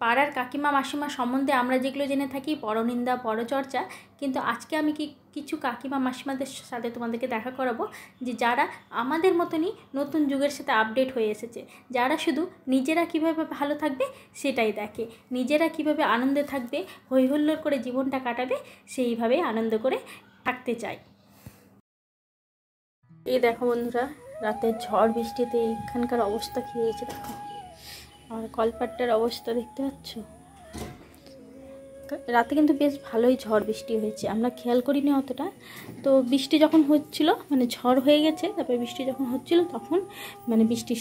পাড়ার কাকিমা মাসিমা সম্বন্ধে আমরা যেগুলো জেনে থাকি পরনিন্দা পরচর্চা, কিন্তু আজকে আমি কিছু কাকিমা মাসিমাদের সাথে তোমাদেরকে দেখা করাবো যে যারা আমাদের মতনই নতুন যুগের সাথে আপডেট হয়ে এসেছে, যারা শুধু নিজেরা কিভাবে ভালো থাকবে সেটাই দেখে, নিজেরা কিভাবে আনন্দে থাকবে, হইহুল্লোড় করে জীবনটা কাটাবে সেইভাবেই আনন্দ করে থাকতে চায়। এই দেখো বন্ধুরা, রাতের ঝড় বৃষ্টিতে এখানকার অবস্থা কী হয়েছে দেখো, আর কলপাটটার অবস্থা দেখতে পাচ্ছ। রাতে কিন্তু বেশ ভালোই ঝড় বৃষ্টি হয়েছে, আমরা খেয়াল করিনি অতটা। তো বৃষ্টি যখন হচ্ছিল, মানে ঝড় হয়ে গেছে, তারপরে বৃষ্টি যখন হচ্ছিল তখন মানে বৃষ্টির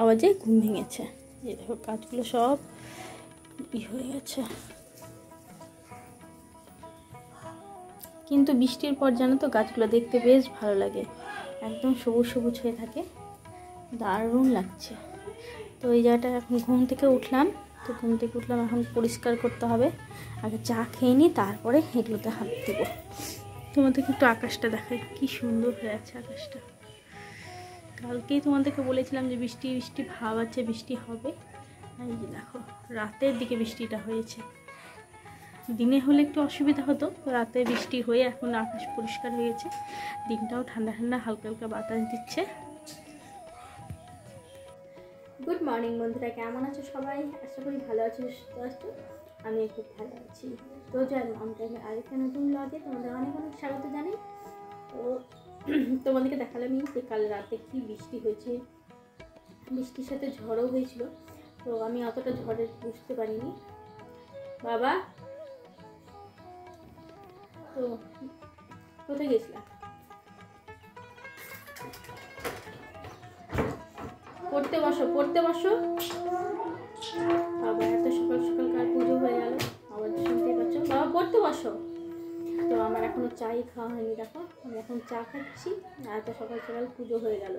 আওয়াজে ঘুম ভেঙেছে। এই দেখো গাছগুলো সব হয়ে গেছে, কিন্তু বৃষ্টির পর জানো তো গাছগুলো দেখতে বেশ ভালো লাগে, একদম সবুজ সবুজ হয়ে থাকে, দারুণ লাগছে। তো এই জায়গাটা এখন ঘুম থেকে উঠলাম, এখন পরিষ্কার করতে হবে। আগে চা খেয়ে নিই, তারপরে এগুলোতে হাত দেবো। তোমাদেরকে একটু আকাশটা দেখাই, কি সুন্দর হয়ে আছে আকাশটা। কালকেই তোমাদেরকে বলেছিলাম যে বৃষ্টি বৃষ্টি ভাব আছে, বৃষ্টি হবে। এই যে দেখো রাতের দিকে বৃষ্টিটা হয়েছে, দিনে হলে একটু অসুবিধা হতো, রাতে বৃষ্টি হয়ে এখন আকাশ পরিষ্কার হয়েছে, দিনটাও ঠান্ডা ঠান্ডা হালকা হালকা বাতাস দিচ্ছে। গুড মর্নিং বন্ধুরা, কেমন আছো সবাই? আশা করি ভালো আছো, সুস্থ আছো। আমি খুব ভালো আছি। তো জানো আমাদের আরেকটা নতুন ব্লগে তোমাদের অনেক অনেক স্বাগত জানাই। তো তোমাদেরকে দেখালামই যে কাল রাতে কি বৃষ্টি হয়েছে, বৃষ্টির সাথে ঝড়ও হয়েছিল। তো আমি অতটা ঝড়ে বুঝতে পারিনি। বাবা তো কোথায় গেছিলাম? পড়তে বসো, পড়তে বসো। বাবা এত সকাল সকাল কার পুজো হয়ে গেল, আবার শুনতেই পাচ্ছ। বাবা পড়তে বসো। তো আমার এখনো চাই খাওয়া হয়নি, দেখো আমি এখন চা খাচ্ছি, আর এত সকাল সকাল পুজো হয়ে গেল।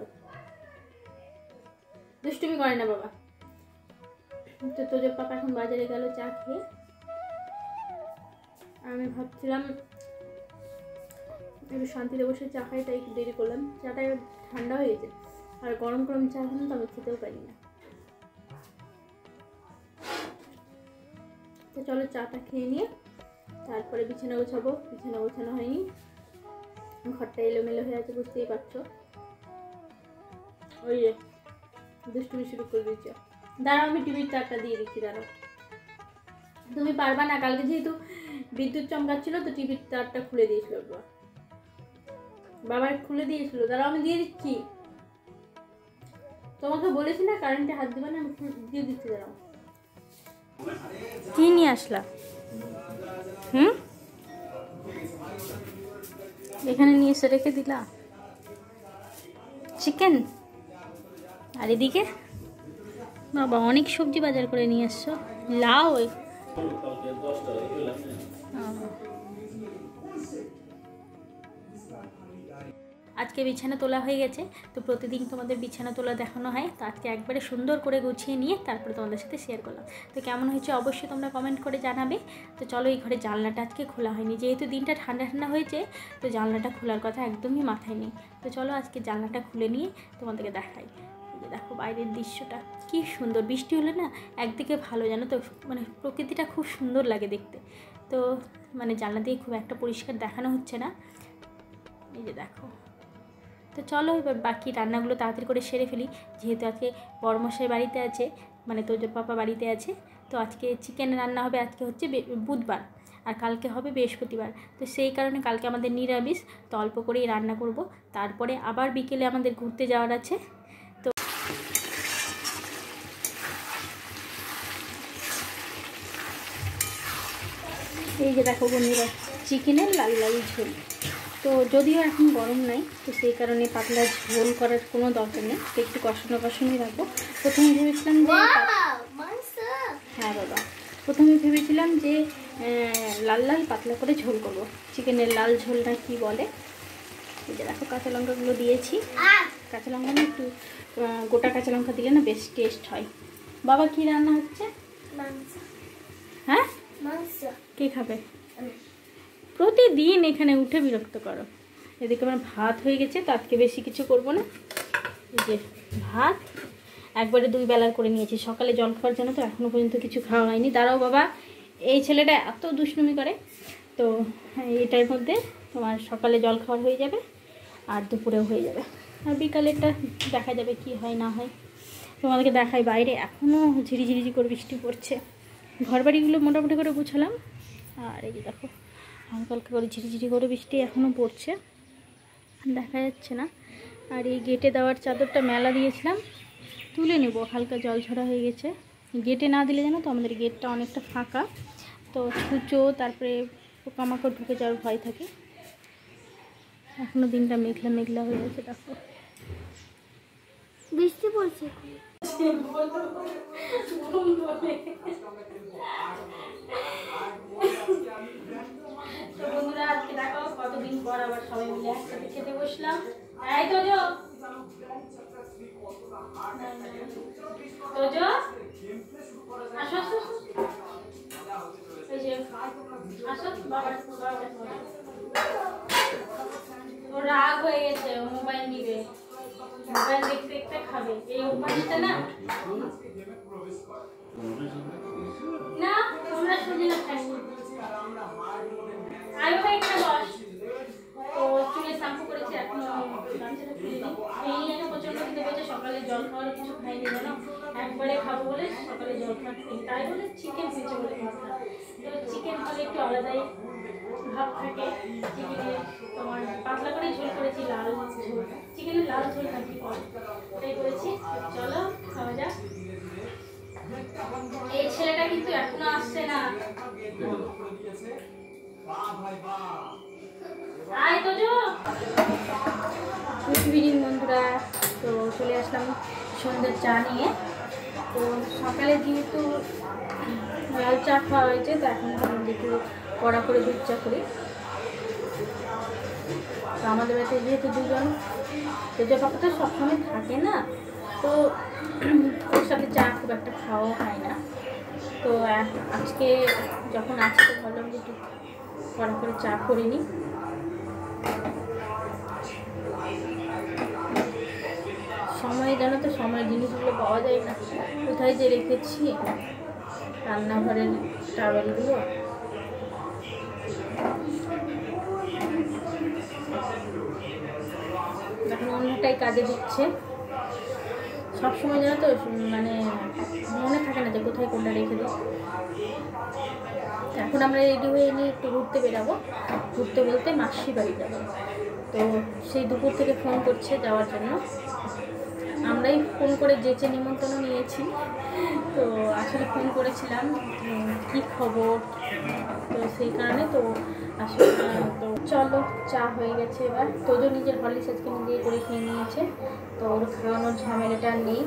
দুষ্টুমি করে না বাবা। তো তোজোর পাপা এখন বাজারে গেল চা খেয়ে। আমি ভাবছিলাম একটু শান্তিতে বসে চা খাই, তাই একটু দেরি করলাম। চাটা ঠান্ডা হয়ে গেছে, আর গরম গরম চা এখন তো আমি খেতেও পারি না। তো চলো চাটা খেয়ে নিয়ে তারপরে বিছানা গোছাবো। বিছানা গোছানো হয়নি, ঘরটা এলোমেলো হয়ে আছে, বুঝতেই পারছো। ওই যে দুষ্টুমি শুরু করে দিচ্ছ। দাঁড়াও আমি টিভির তারটা দিয়ে দিচ্ছি, দাঁড়াও। তুমি পারবা না, কালকে যেহেতু বিদ্যুৎ চমকাচ্ছিল তো টিভির তারটা খুলে দিয়েছিল, বাবার খুলে দিয়েছিল। দাঁড়াও আমি দিয়ে দিচ্ছি, তোমাকে বলেছি না কারেন্টে হাত দেবে না, আমি দিয়ে দিচ্ছি। দাঁড়াও। কি নিয়ে আসলা? এখানে নিয়ে এসে রেখে দিলা চিকেন। আর এদিকে বাবা অনেক সবজি বাজার করে নিয়ে আসছো। লাউ, আজকে বিছানা তোলা হয়ে গেছে। তো প্রতিদিন তোমাদের বিছানা তোলা দেখানো হয়, তো আজকে একবারে সুন্দর করে গুছিয়ে নিয়ে তারপরে তোমাদের সাথে শেয়ার করলাম। তো কেমন হয়েছে অবশ্যই তোমরা কমেন্ট করে জানাবে। তো চলো, এই ঘরে জানলাটা আজকে খোলা হয়নি, যেহেতু দিনটা ঠান্ডা ঠান্ডা হয়েছে, তো জানলাটা খোলার কথা একদমই মাথায় নেই। তো চলো আজকে জানলাটা খুলে নিয়ে তোমাদেরকে দেখাই। দেখো বাইরের দৃশ্যটা কি সুন্দর, বৃষ্টি হলে না একদিকে ভালো, জানো তো, মানে প্রকৃতিটা খুব সুন্দর লাগে দেখতে। তো মানে জানলা দিয়ে খুব একটা পরিষ্কার দেখানো হচ্ছে না, এই যে দেখো। তো চলো এবার বাকি রান্নাগুলো তাড়াতাড়ি করে সেরে ফেলি, যেহেতু আজকে বড়মশাই বাড়িতে আছে, মানে তোজোর পাপা বাড়িতে আছে। তো আজকে চিকেন রান্না হবে, আজকে হচ্ছে বুধবার, আর কালকে হবে বৃহস্পতিবার। তো সেই কারণে কালকে আমাদের নিরামিষ, তো অল্প করেই রান্না করব। তারপরে আবার বিকেলে আমাদের ঘুরতে যাওয়ার আছে। তো এই যে দেখো বন্ধুরা, চিকেনের লাল লাল ঝোল। তো যদিও এখন গরম নাই, তো সেই কারণে পাতলা ঝোল করার কোনো দরকার নেই, একটু কষানো কষানোই রাখবো। প্রথমে ভেবেছিলাম যে হ্যাঁ বাবা, প্রথমে ভেবেছিলাম যে লাল লাল পাতলা করে ঝোল করবো, চিকেনের লাল ঝোলটা কি বলে। এই যে দেখো কাঁচা লঙ্কাগুলো দিয়েছি, কাঁচা লঙ্কা না একটু গোটা কাঁচা লঙ্কা দিলে না বেশ টেস্ট হয়। বাবা কি রান্না হচ্ছে? হ্যাঁ কে খাবে? প্রতিদিন এখানে উঠে বিরক্ত করো। এদিকে আমার ভাত হয়ে গেছে, তো আজকে বেশি কিছু করবো না। এই যে ভাত, একবারে 2 বেলার করে নিয়েছি। সকালে জল খাওয়ার জন্য তো এখনও পর্যন্ত কিছু খাওয়া হয়নি। দাঁড়াও বাবা, এই ছেলেটা এত দুষ্টুমি করে। তো এটার মধ্যে তোমার সকালে জল খাওয়ার হয়ে যাবে আর দুপুরেও হয়ে যাবে, আর বিকালেরটা দেখা যাবে কি হয় না হয়। তোমাদেরকে দেখাই, বাইরে এখনও ঝিরিঝিরি করে বৃষ্টি পড়ছে। ঘরবাড়িগুলো মোটামুটি করে গুছালাম, আর এই যে দেখো হালকা হালকা করে ঝিরিঝিরি করে বৃষ্টি এখনও পড়ছে, দেখা যাচ্ছে না। আর এই গেটে দেওয়ার চাদরটা মেলা দিয়েছিলাম, তুলে নেব, হালকা জল ঝরা হয়ে গেছে। গেটে না দিলে জানো তো আমাদের গেটটা অনেকটা ফাঁকা, তো ছুঁচো তারপরে পোকামাকড় ঢুকে যাওয়ার ভয় থাকে। এখনও দিনটা মেঘলা মেঘলা হয়ে গেছে, দেখো বৃষ্টি পড়ছে। তো বন্ধুরা আজকে দেখো কতদিন পর আবার সবাই মিলে একসাথে খেতে বসলাম। এই তোজো আসো আসো, এই যে আসো বাবা, ও রাগ হয়ে গেছে, ও মোবাইল নিবে, মোবাইল দেখতে দেখতে খাবে। এই অভ্যাসটা না, না তোমরা শুনি না খাইনি। আয় ভাই এখানে বস। তো চুলে শ্যাম্পু করেছি, এখনো গামছাটা খুলিনি। এই নিয়ে প্রচন্ড খেতে পেয়েছে, সকালে জল খাওয়ার কিছু খাইনি জানো, একবারে খাবো বলে সকালে জল খাওয়া খাইনি, তাই বলে চিকেন হয়েছে বলে ভাবনা। তো চিকেন হলে একটু আলাদাই ভাব থাকে। চিকেনের তোমার পাতলা করে ঝোল করেছি, লাল ঝোল, চিকেনের লাল ঝোল থাকি ওটাই করেছি। চলো খাওয়া যাক। এই ছেলেটা কিন্তু এখনো আসছে না। আয় তো গুড ইভিনিং বন্ধুরা। তো চলে আসলাম সন্ধ্যের চা নিয়ে। তো সকালে যেহেতু লাল চা খাওয়া হয়েছে, তো এখন একটু কড়া করে দুধ চা করি। তো আমাদের বাড়িতে যেহেতু দুজন, তেজা পাপাটা সবসময় থাকে না, তো ওর সাথে চা খুব একটা খাওয়া হয় না। তো আজকে যখন আছে তো ভাবলাম যে একটু কড়া করে চা করে নিই। সময় জানো তো, সময়ের জিনিসগুলো পাওয়া যায় না। কোথায় যে রেখেছি রান্নাঘরের টাওয়েলগুলো। এখন অন্যটাই কাজে দিচ্ছে। সবসময় জানো তো মানে মনে থাকে না যে কোথায় কোনটা রেখে দিই। এখন আমরা রেডি হয়ে নিয়ে একটু ঘুরতে বেরাবো। ঘুরতে বলতে মাসির বাড়ি যাবো। তো সেই দুপুর থেকে ফোন করছে যাওয়ার জন্য, আমরাই ফোন করে যেচে নিমন্ত্রণ নিয়েছি। তো আসলে ফোন করেছিলাম কি খবর, তো সেই কারণে তো আসলে তো চলো চা হয়ে গেছে। এবার তোজো নিজের হরলিক্স আজকে নিজেই করে খেয়ে নিয়েছে, তো ওর খাওয়ানোর ঝামেলাটা নেই।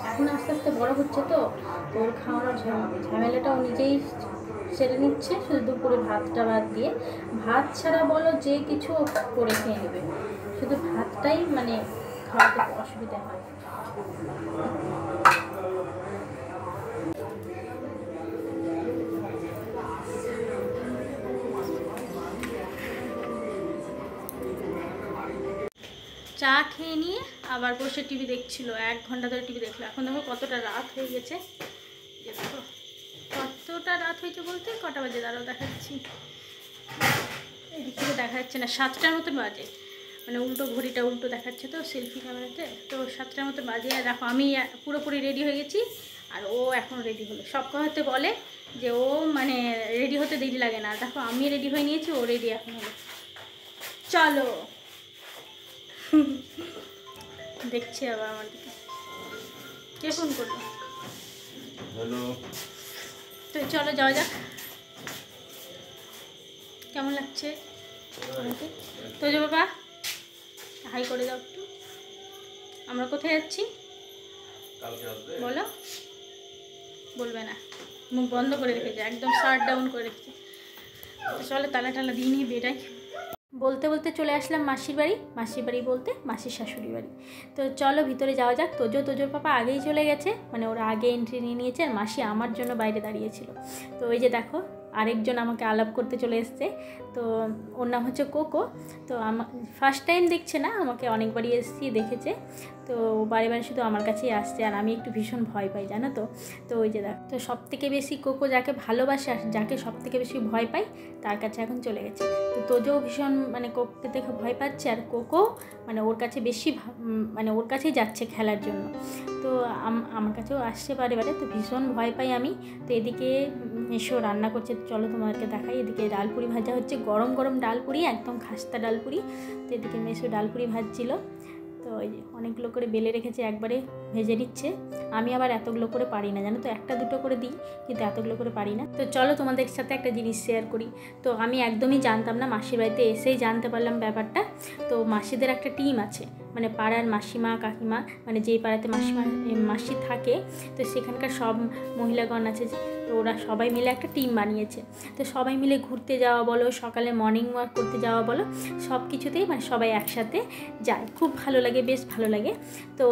এখন আস্তে আস্তে বড় হচ্ছে, তো ওর খাওয়ানোর ঝামেলাটাও নিজেই সেরে নিচ্ছে, শুধু দুপুরে ভাতটা বাদ দিয়ে। ভাত ছাড়া বলো যে কিছু করে খেয়ে নেবে, শুধু ভাতটাই মানে খাওয়াতে অসুবিধা হয়। চা খেয়ে নিয়ে আবার বসে টিভি দেখছিল, 1 ঘন্টা ধরে টিভি দেখলো। এখন দেখো কতটা রাত হয়ে গেছে, দেখো কতটা রাত হয়েছে বলতে কটা বাজে দাঁড়াও দেখাচ্ছি। এদিক থেকে দেখা যাচ্ছে না, 7টার মতন বাজে, মানে উল্টো ঘড়িটা উল্টো দেখাচ্ছে তো সেলফি ক্যামেরাতে। তো 7টার মতো বাজে। আর দেখো আমি পুরোপুরি রেডি হয়ে গেছি, আর ও এখন রেডি হলো। সব কথাতে বলে যে ও মানে রেডি হতে দেরি লাগে না। দেখো আমি রেডি হয়ে নিয়েছি, ও রেডি এখন হলো। চলো দেখছি আবার আমার দিকে কে ফোন করলো। হ্যালো, তো চলো যাওয়া যাক। কেমন লাগছে তো যে বাবা, হাই করে দাও একটু। আমরা কোথায় যাচ্ছি বলো? বলবে না, মুখ বন্ধ করে রেখেছে, একদম শাট ডাউন করে রেখেছে। তো চলো তালা টালা দিয়ে নিয়ে বেরাই। বলতে বলতে চলে আসলাম মাসির বাড়ি। মাসির বাড়ি বলতে মাসির শাশুড়ি বাড়ি। তো চলো ভিতরে যাওয়া যাক। তোজোর পাপা আগেই চলে গেছে, মানে ওরা আগে এন্ট্রি নিয়ে নিয়েছে, আর মাসি আমার জন্য বাইরে দাঁড়িয়েছিল। তো ওই যে দেখো আরেকজন আমাকে আলাপ করতে চলে এসছে। তো ওর নাম হচ্ছে কোকো। তো ফার্স্ট টাইম দেখছে না, আমাকে অনেকবারই এসেছি, দেখেছে। তো বারে বারে শুধু আমার কাছেই আসছে, আর আমি একটু ভীষণ ভয় পাই, জানো তো। তো ওই যে দেখ, তো সবথেকে বেশি কোকো যাকে ভালোবাসে আর যাকে সবথেকে বেশি ভয় পাই তার কাছে এখন চলে গেছে। তো তোজো ভীষণ মানে কোকোকে দেখে ভয় পাচ্ছে, আর কোকো মানে ওর কাছে বেশি মানে ওর কাছেই যাচ্ছে খেলার জন্য। তো আমার কাছেও আসছে বারে বারে, তো ভীষণ ভয় পাই আমি। তো এদিকে এসো রান্না করছে, চলো তোমাদেরকে দেখাই। এদিকে ডালপুরি ভাজা হচ্ছে, গরম গরম ডালপুরি, একদম খাস্তা ডালপুরি। তো এদিকে মেশো ডালপুরি ভাজছিল। তো ওই যে অনেকগুলো করে বেলে রেখেছে, একবারে ভেজে নিচ্ছে। আমি আবার এতগুলো করে পারি না, জানো তো, একটা দুটো করে দিই, কিন্তু এতগুলো করে পারি না। তো চলো তোমাদের সাথে একটা জিনিস শেয়ার করি। তো আমি একদমই জানতাম না, মাসির বাড়িতে এসেই জানতে পারলাম ব্যাপারটা। তো মাসিদের একটা টিম আছে, মানে পাড়ার মাসিমা কাকিমা, মানে যেই পাড়াতে মাসি থাকে, তো সেখানকার সব মহিলাগণ আছে, তো ওরা সবাই মিলে একটা টিম বানিয়েছে। তো সবাই মিলে ঘুরতে যাওয়া বলো, সকালে মর্নিং ওয়াক করতে যাওয়া বলো, সব কিছুতেই মানে সবাই একসাথে যায়, খুব ভালো লাগে, বেশ ভালো লাগে। তো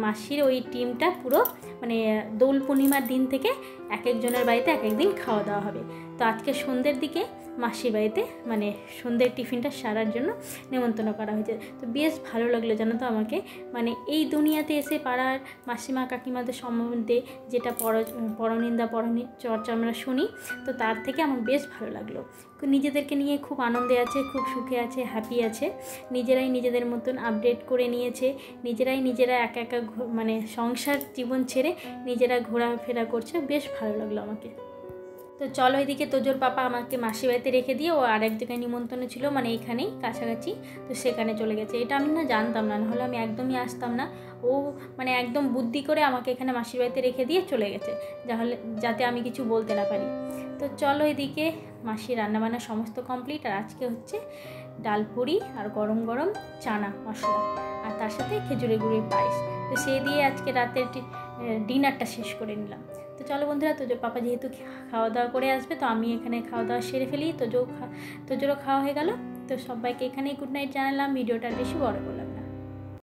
মাসির ওই টিমটা পুরো মানে দোল পূর্ণিমার দিন থেকে এক একজনের বাড়িতে এক একদিন খাওয়া দাওয়া হবে। তো আজকে সন্ধ্যের দিকে মাসির বাড়িতে মানে সন্ধ্যের টিফিনটা সারার জন্য নেমন্তন্ন করা হয়েছে। তো বেশ ভালো লাগলো, জানো তো আমাকে, মানে এই দুনিয়াতে এসে পাড়ার মাসিমা কাকিমাদের সম্বন্ধে যেটা পরনিন্দা চর্চা আমরা শুনি, তো তার থেকে আমার বেশ ভালো লাগলো। নিজেদেরকে নিয়ে খুব আনন্দে আছে, খুব সুখে আছে, হ্যাপি আছে, নিজেরাই নিজেদের মতন আপডেট করে নিয়েছে, নিজেরা একা একা মানে সংসার জীবন ছেড়ে নিজেরা ঘোরাফেরা করছে, বেশ ভালো লাগলো আমাকে। তো চলো, এদিকে তোজোর পাপা আমাকে মাসি বাড়িতে রেখে দিয়ে ও আরেক জায়গায় নিমন্ত্রণ ছিল, মানে এইখানেই কাছাকাছি, তো সেখানে চলে গেছে। এটা আমি না জানতাম না, নাহলে আমি একদমই আসতাম না। ও মানে একদম বুদ্ধি করে আমাকে এখানে মাসির বাড়িতে রেখে দিয়ে চলে গেছে, যাতে আমি কিছু বলতে না পারি। তো চলো, এদিকে মাসির রান্নাবান্না সমস্ত কমপ্লিট, আর আজকে হচ্ছে ডালপুরি আর গরম গরম চানা মশলা, আর তার সাথে খেজুরের গুড়ের পায়েস। তো সেই দিয়ে আজকে রাতের ডিনারটা শেষ করে নিলাম। তো চলো বন্ধুরা, তোজোর পাপা যেহেতু খাওয়া দাওয়া করে আসবে, তো আমি এখানে খাওয়া দাওয়া সেরে ফেলি। তোজোরও খাওয়া হয়ে গেল। তো সবাইকে এখানেই গুড নাইট জানালাম, ভিডিওটা বেশি বড় করলাম না।